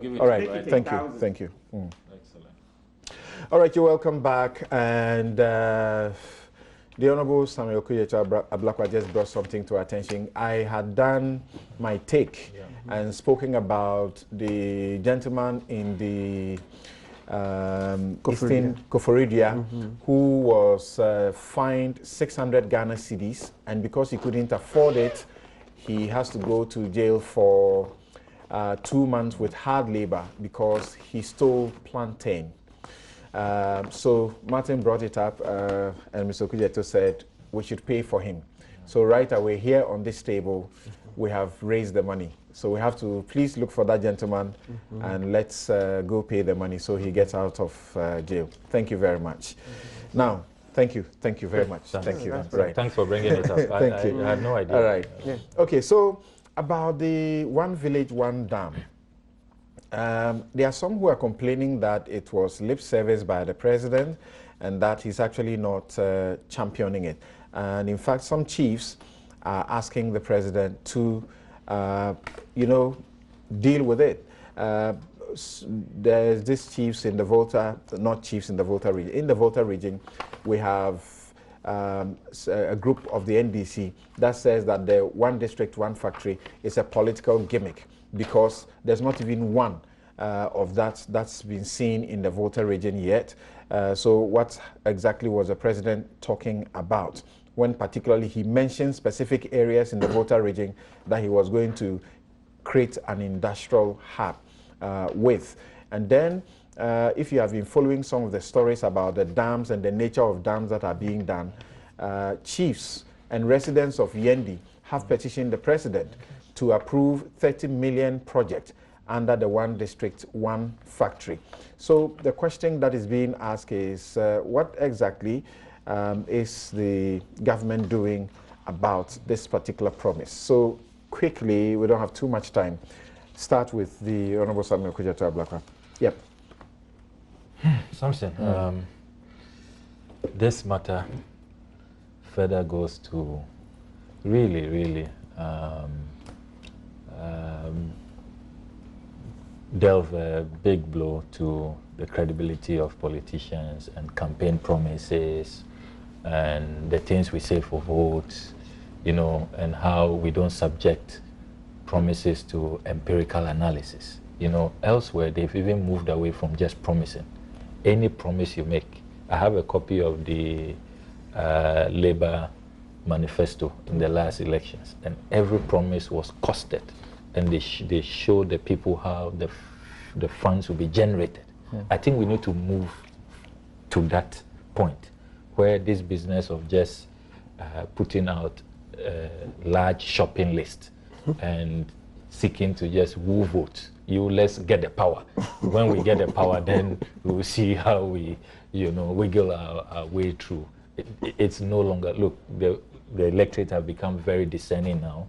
All right, thank you, thank you. Excellent. All right, you're welcome back. And the Honorable Samuel Kuyecha Ablakwa just brought something to our attention. I had done my take and spoken about the gentleman in the Eastern Koforidia who was fined 600 Ghana cedis, and because he couldn't afford it, he has to go to jail for 2 months with hard labor because he stole plantain. So Martin brought it up, and Mr. Kujeto said we should pay for him. So right away here on this table, we have raised the money. So we have to please look for that gentleman and let's go pay the money so he gets out of jail. Thank you very much. Now, thank you very much. Thank you. Right. Thanks for bringing it up. Thank you. I had no idea. All right. Yeah. Okay, so about the 1 village, 1 dam. There are some who are complaining that it was lip service by the president and that he's actually not championing it. And in fact, some chiefs are asking the president to, deal with it. There's these chiefs in the Volta, not chiefs in the Volta region. In the Volta region, we have a group of the NDC that says that the 1 district, 1 factory is a political gimmick, because there's not even one of that's been seen in the Volta region yet. So what exactly was the president talking about when particularly he mentioned specific areas in the Volta region that he was going to create an industrial hub with? And then if you have been following some of the stories about the dams and the nature of dams that are being done, chiefs and residents of Yendi have petitioned the president to approve 30 million project under the 1 district, 1 factory. So the question that is being asked is, what exactly is the government doing about this particular promise? So quickly, we don't have too much time. Start with the Honorable Samuel Kujeto Ablakwa. Yep. Samson, this matter further goes to really delve a big blow to the credibility of politicians and campaign promises and the things we say for votes, and how we don't subject promises to empirical analysis. Elsewhere they've even moved away from just promising. Any promise you make. I have a copy of the Labour manifesto in the last elections, and every promise was costed, and they showed the people how the funds will be generated. I think we need to move to that point where this business of just putting out a large shopping list and seeking to just woo votes. Let's get the power. When we get the power, then we'll see how we, wiggle our way through. It's no longer, look, the electorate have become very discerning now.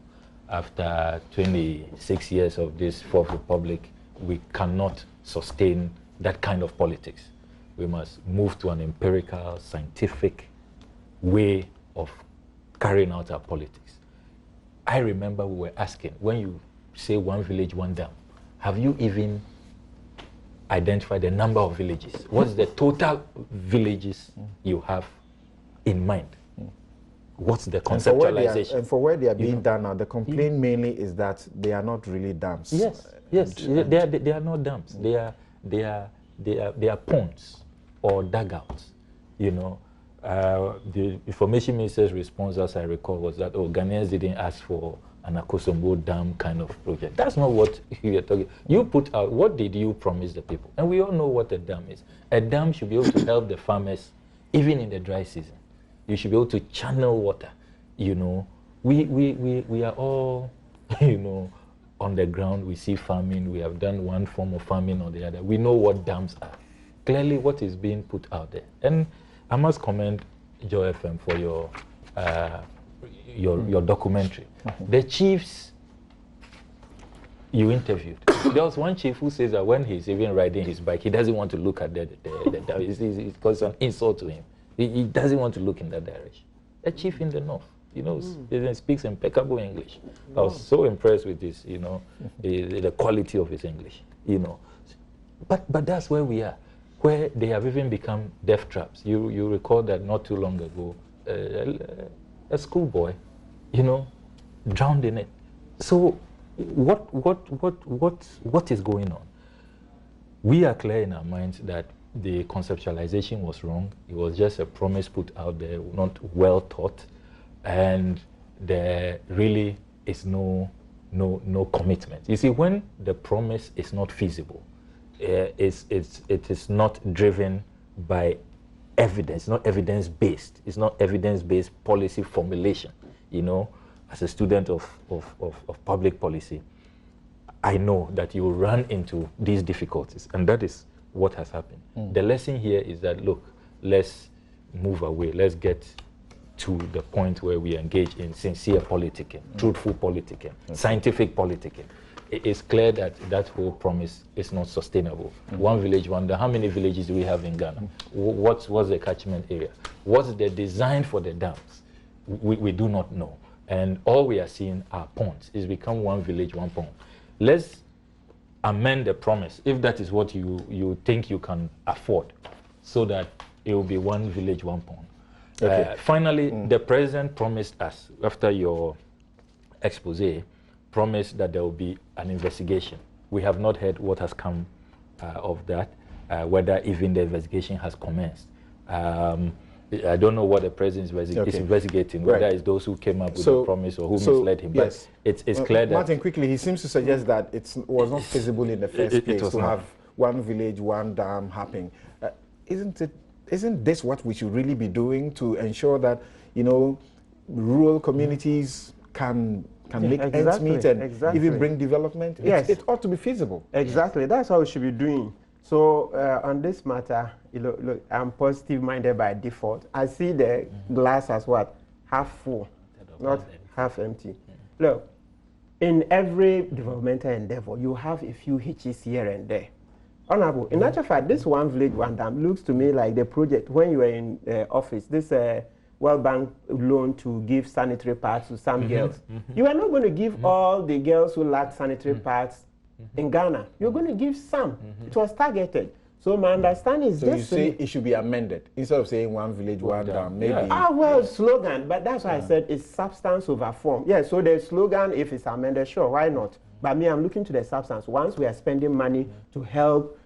After 26 years of this Fourth Republic, we cannot sustain that kind of politics. We must move to an empirical, scientific way of carrying out our politics. I remember we were asking, when you say 1 village, 1 dam, have you even identified the number of villages? What's the total villages you have in mind? What's the conceptualization? And for where they are being done now, the complaint mainly is that they are not really dams. Yes, they are not dams. They are ponds or dugouts. The information minister's response, as I recall, was that Ghanaians didn't ask for an Akosombo dam kind of project. That's not what you're talking. You put out, what did you promise the people? And we all know what a dam is. A dam should be able to help the farmers even in the dry season. You should be able to channel water. We are all, on the ground. We see farming. We have done one form of farming or the other. We know what dams are. Clearly, what is being put out there. And I must commend Joy FM for your documentary. The chiefs you interviewed. There was one chief who says that when he's even riding his bike, he doesn't want to look at it caused an insult to him. He doesn't want to look in that direction. A chief in the north, he speaks impeccable English. I was so impressed with this, the quality of his English. you know. But that's where we are, where they have even become death traps. You recall that not too long ago, a schoolboy, you know, drowned in it. So what is going on? We are clear in our minds that the conceptualization was wrong. It was just a promise put out there, not well thought, and there really is no commitment. You see, when the promise is not feasible, it is not driven by evidence, not evidence-based. It's not evidence-based policy formulation. You know, as a student of public policy, I know that you will run into these difficulties, and that is what has happened. The lesson here is that, look, let's move away. Let's get to the point where we engage in sincere politicking, truthful politicking, scientific politicking. It is clear that that whole promise is not sustainable. One village, one dam. How many villages do we have in Ghana? What's the catchment area? What's the design for the dams? We do not know. And all we are seeing are ponds. It's become one village, one pond. Let's amend the promise, if that is what you think you can afford, so that it will be one village, one pond. Okay. Finally, the president promised us, after your expose, promised that there will be an investigation. We have not heard what has come of that, whether even the investigation has commenced. I don't know what the president is investigating, whether it's those who came up with the promise or who misled him. Yes. But it's clear that... Martin, quickly, he seems to suggest that it was not feasible in the first place to have one village, one dam happening. Isn't this what we should really be doing to ensure that, you know, rural communities can make ends meet and even bring development? Yes. It ought to be feasible. Exactly. That's how we should be doing. So on this matter, look, I'm positive-minded by default. I see the glass as what? Half full, not half empty. Look, in every developmental endeavor, you have a few hitches here and there. Honorable, in actual fact, this one village, one dam looks to me like the project when you were in office, this World Bank loan to give sanitary pads to some girls. You are not going to give all the girls who lack sanitary pads in Ghana. You're going to give some. It was targeted. So my understanding is this. So you say it should be amended instead of saying one village, one dam. Maybe. Well, slogan, but that's why I said it's substance over form. Yeah, so the slogan, if it's amended, sure, why not? But me, I'm looking to the substance. Once we are spending money to help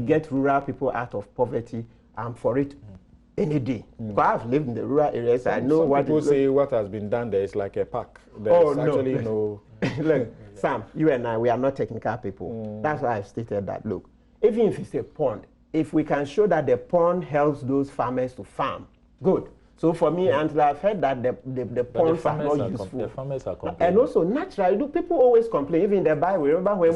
get rural people out of poverty, I'm for it any day. Because I've lived in the rural areas, I know what people say what has been done there is like a park. There's actually no... Look, Sam, you and I, we are not technical people. That's why I've stated that, look, even if it's a pond, if we can show that the pond helps those farmers to farm, good. So for me, until I've heard that the ponds are not useful. The farmers are complaining. And also, naturally, people always complain. Even in the Bible, remember when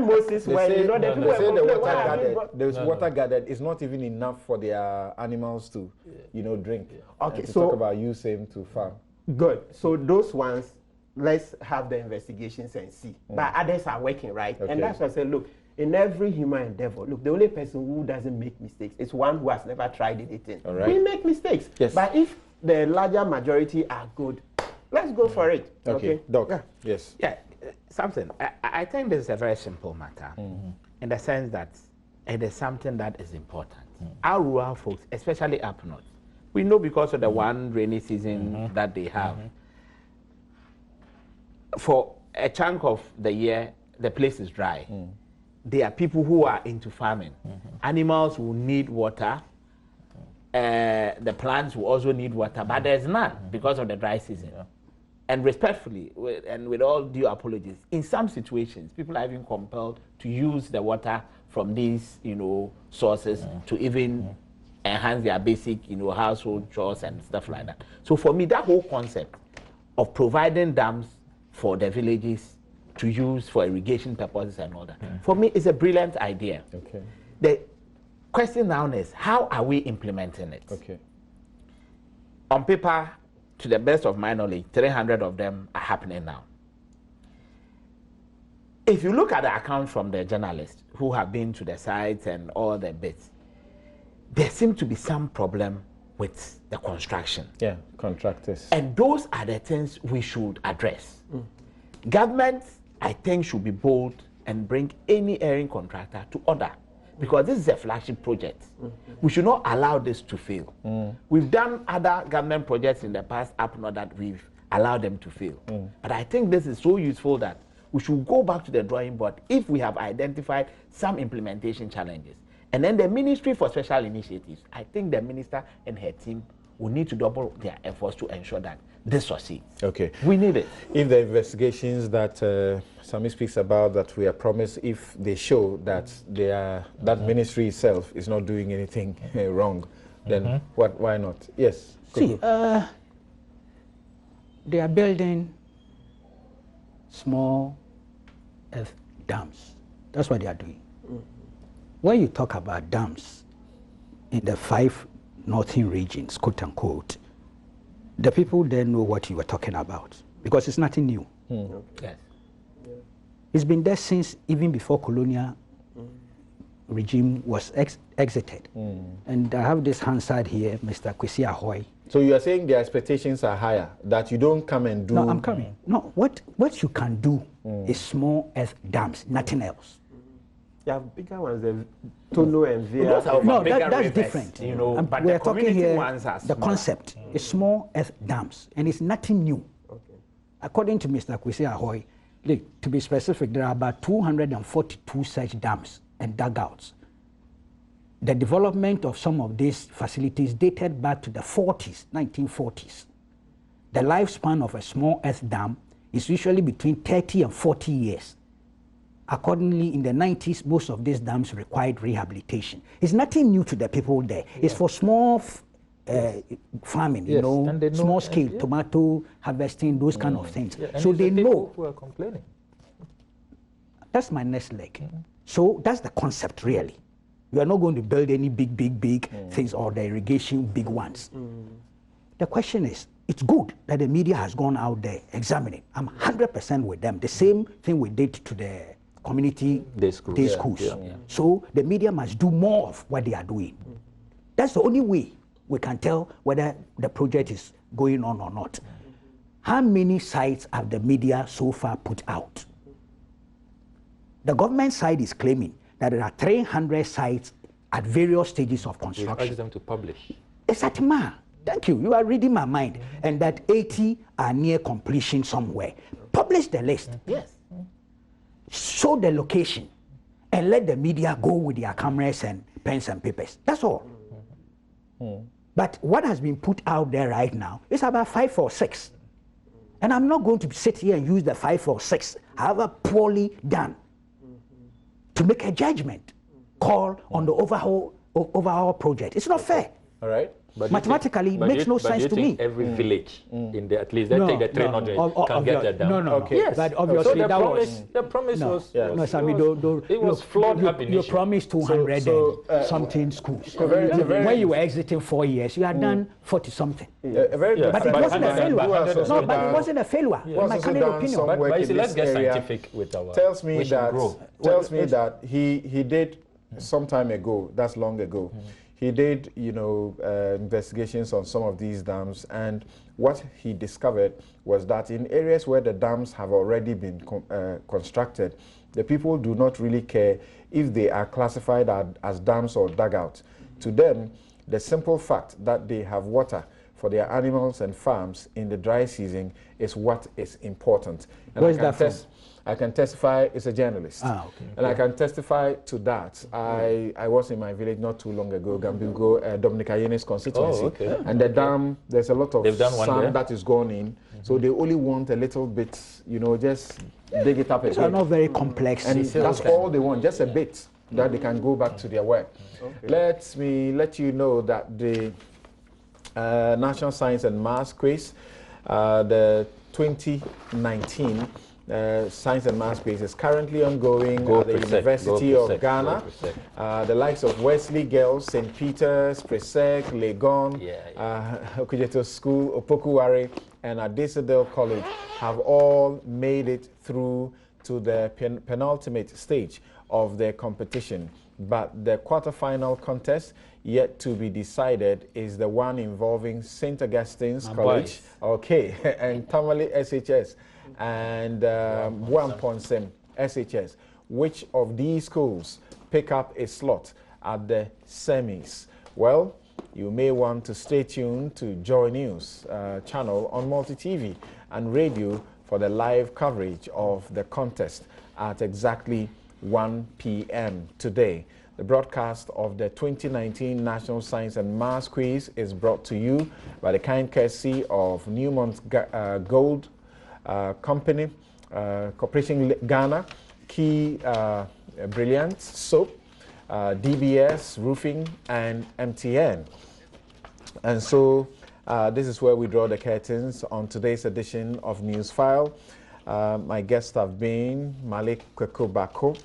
Moses went, you know, the people say the water gathered. There's water gathered. It's not even enough for their animals to, you know, drink. Okay, so talk about you saying to farm. Good. So those ones, let's have the investigations and see. But others are working, right? Okay. And that's why I said, look, in every human endeavor, look, the only person who doesn't make mistakes is one who has never tried anything. All right. We make mistakes. Yes. But if the larger majority are good, let's go for it. Okay. Doc. Yeah. Yes. Yeah. Something. I think this is a very simple matter in the sense that it is something that is important. Our rural folks, especially up north, we know because of the one rainy season that they have. For a chunk of the year, the place is dry. There are people who are into farming. Animals will need water. The plants will also need water, but there's none because of the dry season. And respectfully, and with all due apologies, in some situations, people are even compelled to use the water from these, you know, sources to even enhance their basic, you know, household chores and stuff like that. So for me, that whole concept of providing dams for the villages to use for irrigation purposes and all that, for me, is a brilliant idea. Okay. The question now is, how are we implementing it? Okay. On paper, to the best of my knowledge, 300 of them are happening now. If you look at the accounts from the journalists who have been to the sites and all the bits, there seems to be some problem with the construction. Yeah, contractors. And those are the things we should address. Government, I think, should be bold and bring any airing contractor to order, because this is a flagship project. We should not allow this to fail. We've done other government projects in the past up north that we've allowed them to fail. But I think this is so useful that we should go back to the drawing board if we have identified some implementation challenges. And then the Ministry for Special Initiatives, I think the minister and her team will need to double their efforts to ensure that this succeeds. Okay. We need it. If the investigations that Sami speaks about that we are promised, if they show that that ministry itself is not doing anything wrong, then why not? Yes. See, they are building small earth dams. That's what they are doing. When you talk about dams in the 5 northern regions, quote unquote, the people there know what you were talking about because it's nothing new. Yes. It's been there since even before colonial regime was exited. And I have this hand side here, Mr. Kwesi Ahoy. So you are saying the expectations are higher, that you don't come and do... No, I'm coming. No, what you can do is small earth dams, nothing else. You have bigger ones, the Tono and Via. No, that's different. You know, but we are the talking community here, ones are the small. concept is small earth dams, and it's nothing new. Okay. According to Mr. Kwesi Ahoy, to be specific, there are about 242 such dams and dugouts. The development of some of these facilities dated back to the 1940s. The lifespan of a small earth dam is usually between 30 and 40 years. Accordingly, in the 90s, most of these dams required rehabilitation. It's nothing new to the people there. Yeah. It's for small farming, yes. you know, small scale, yeah. tomato harvesting, those kind of things. Yeah. So they know. Who are complaining. That's my next leg. So that's the concept, really. You are not going to build any big things or the irrigation big ones. The question is, it's good that the media has gone out there examining. I'm 100% with them. The same thing we did to the community day schools. Yeah. So the media must do more of what they are doing. That's the only way we can tell whether the project is going on or not. How many sites have the media so far put out? The government side is claiming that there are 300 sites at various stages of construction. We urge them to publish. Exactement. Thank you. You are reading my mind. And that 80 are near completion somewhere. Publish the list. Yes. Show the location and let the media go with their cameras and pens and papers. That's all. But what has been put out there right now is about 5 or 6. And I'm not going to sit here and use the 5 or 6, however poorly done, to make a judgment call on the overall project. It's not fair. All right. But mathematically, it makes no sense to me. Every village in the, at least, let's take the 300 can get that done. No. Okay. Yes. But obviously so that was... The promise was... Yes. No, Sami, it was flawed up initially. You promised 200 and something schools. When you were exiting 4 years, you had done 40-something. But it wasn't a failure. No, but it wasn't a failure, in my candid opinion. But let's get scientific with our... Tells me that he did some time ago, that's long ago, he did, investigations on some of these dams, and what he discovered was that in areas where the dams have already been constructed, the people do not really care if they are classified as dams or dugouts. To them, the simple fact that they have water for their animals and farms in the dry season is what is important. And where's that from? I can testify, it's a journalist. Okay. And I can testify to that. I was in my village not too long ago, Gambingo, Dominica Yene's constituency. And the dam, there's a lot of sand that is gone in. So they only want a little bit, just dig it up a bit. These are not very complex. And that's all they want, just a bit that they can go back to their work. Let me let you know that the National Science and Maths Quiz, the 2019 Science and Maths Quiz is currently ongoing at the University of Ghana. The likes of Wesley Girls, St. Peter's, Presec, Legon, Okujeto School, Opokuwari, and Adesadel College have all made it through to the penultimate stage of their competition. But the quarterfinal contest yet to be decided is the one involving St. Augustine's College, and Tamale SHS, and Wamponsem SHS. which of these schools pick up a slot at the semis? Well, you may want to stay tuned to JoyNews channel on multi-TV and radio for the live coverage of the contest at exactly 1 p.m. today. The broadcast of the 2019 National Science and Maths Quiz is brought to you by the kind courtesy of Newmont's Gold Company, Corporation Ghana, Key Brilliant Soap, DBS Roofing, and MTN. And so this is where we draw the curtains on today's edition of Newsfile. My guests have been Malik Kwekubako,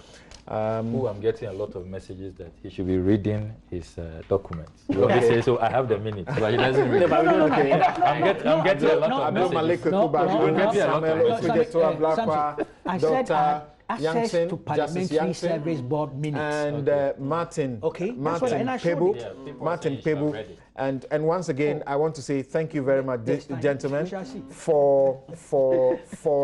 who I'm getting a lot of messages that he should be reading his documents. He says, so I have the minutes, but he doesn't read. I'm getting a lot of messages. Malik Kwekubako, Dr. Access to Parliamentary Service Board minutes. And Martin Pebu. And once again, I want to say thank you very much, gentlemen, for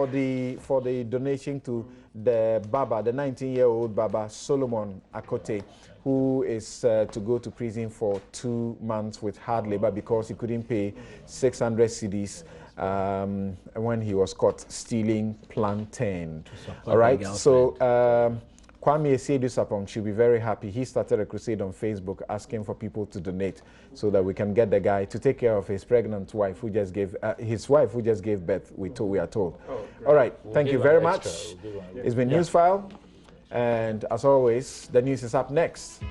the donation to the Baba, the 19-year-old Baba Solomon Akote, who is to go to prison for 2 months with hard labor because he couldn't pay 600 cedis when he was caught stealing plantain. All right, so Kwame Esiedusapong should be very happy. He started a crusade on Facebook asking for people to donate so that we can get the guy to take care of his pregnant wife who just gave birth. We are told. All right, thank you very much. It's been Newsfile, and as always, the news is up next.